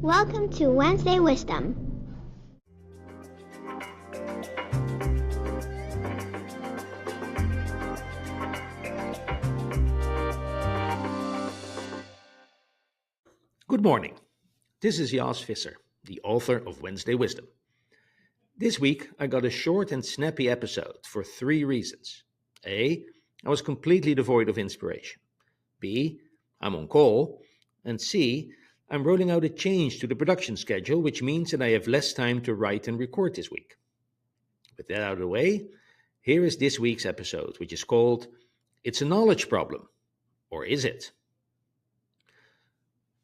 Welcome to Wednesday Wisdom. Good morning. This is Jas Visser, the author of Wednesday Wisdom. This week, I got a short and snappy episode for 3 reasons. A, I was completely devoid of inspiration. B, I'm on call. And C, I'm rolling out a change to the production schedule, which means that I have less time to write and record this week. With that out of the way, here is this week's episode, which is called It's a Knowledge Problem. Or is it?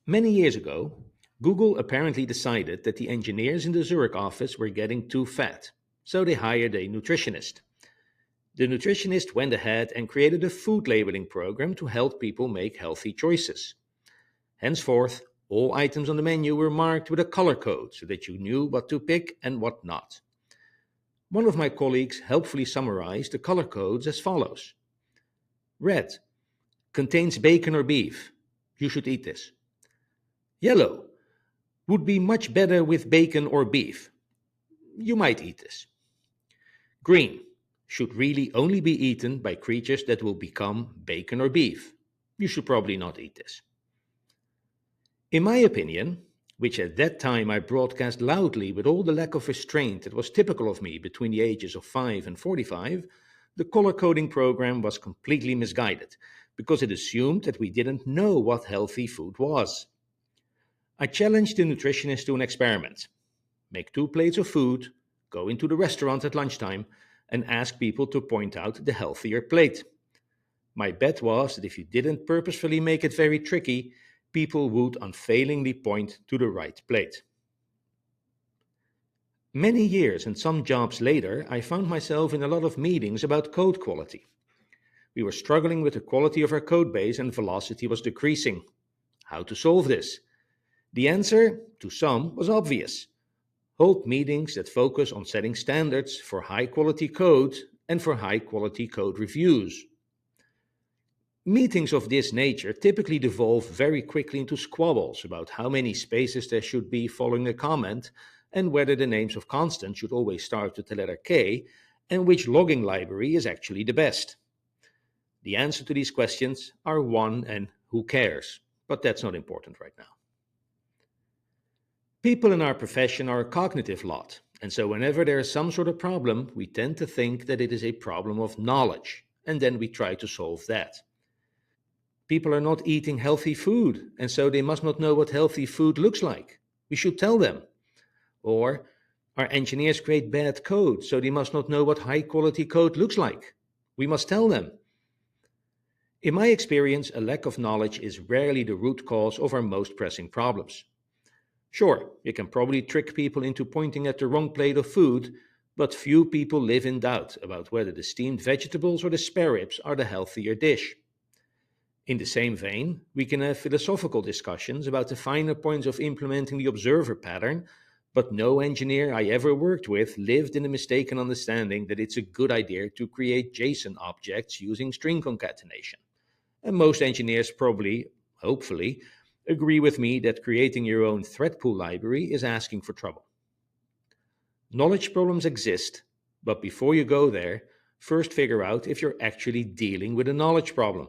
Many years ago, Google apparently decided that the engineers in the Zurich office were getting too fat, so they hired a nutritionist. The nutritionist went ahead and created a food labeling program to help people make healthy choices. Henceforth, all items on the menu were marked with a color code so that you knew what to pick and what not. One of my colleagues helpfully summarized the color codes as follows. Red contains bacon or beef. You should eat this. Yellow would be much better with bacon or beef. You might eat this. Green should really only be eaten by creatures that will become bacon or beef. You should probably not eat this. In my opinion, which at that time I broadcast loudly with all the lack of restraint that was typical of me between the ages of 5 and 45, the color coding program was completely misguided because it assumed that we didn't know what healthy food was. I challenged the nutritionist to an experiment. Make 2 plates of food, go into the restaurant at lunchtime, and ask people to point out the healthier plate. My bet was that if you didn't purposefully make it very tricky, people would unfailingly point to the right plate. Many years and some jobs later, I found myself in a lot of meetings about code quality. We were struggling with the quality of our code base and velocity was decreasing. How to solve this? The answer, to some, was obvious. Hold meetings that focus on setting standards for high-quality code and for high-quality code reviews. Meetings of this nature typically devolve very quickly into squabbles about how many spaces there should be following a comment and whether the names of constants should always start with the letter K and which logging library is actually the best. The answer to these questions are 1 and who cares, but that's not important right now. People in our profession are a cognitive lot, and so whenever there is some sort of problem, we tend to think that it is a problem of knowledge, and then we try to solve that. People are not eating healthy food, and so they must not know what healthy food looks like. We should tell them. Or, our engineers create bad code, so they must not know what high-quality code looks like. We must tell them. In my experience, a lack of knowledge is rarely the root cause of our most pressing problems. Sure, you can probably trick people into pointing at the wrong plate of food, but few people live in doubt about whether the steamed vegetables or the spare ribs are the healthier dish. In the same vein, we can have philosophical discussions about the finer points of implementing the observer pattern, but no engineer I ever worked with lived in the mistaken understanding that it's a good idea to create JSON objects using string concatenation. And most engineers probably, hopefully, agree with me that creating your own thread pool library is asking for trouble. Knowledge problems exist, but before you go there, first figure out if you're actually dealing with a knowledge problem.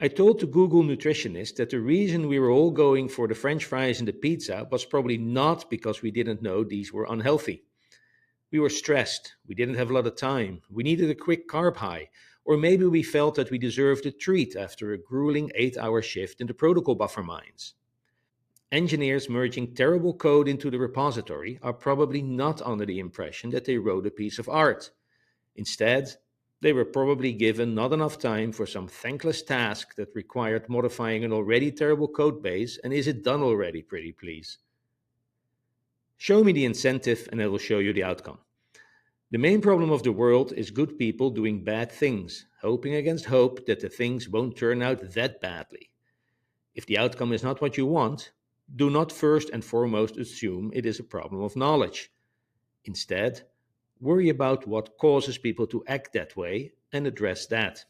I told the Google nutritionist that the reason we were all going for the French fries and the pizza was probably not because we didn't know these were unhealthy. We were stressed, we didn't have a lot of time, we needed a quick carb high, or maybe we felt that we deserved a treat after a grueling 8-hour shift in the protocol buffer mines. Engineers merging terrible code into the repository are probably not under the impression that they wrote a piece of art. Instead, they were probably given not enough time for some thankless task that required modifying an already terrible code base, and is it done already, pretty please? Show me the incentive and I will show you the outcome. The main problem of the world is good people doing bad things, hoping against hope that the things won't turn out that badly. If the outcome is not what you want, do not first and foremost assume it is a problem of knowledge. Instead, worry about what causes people to act that way and address that.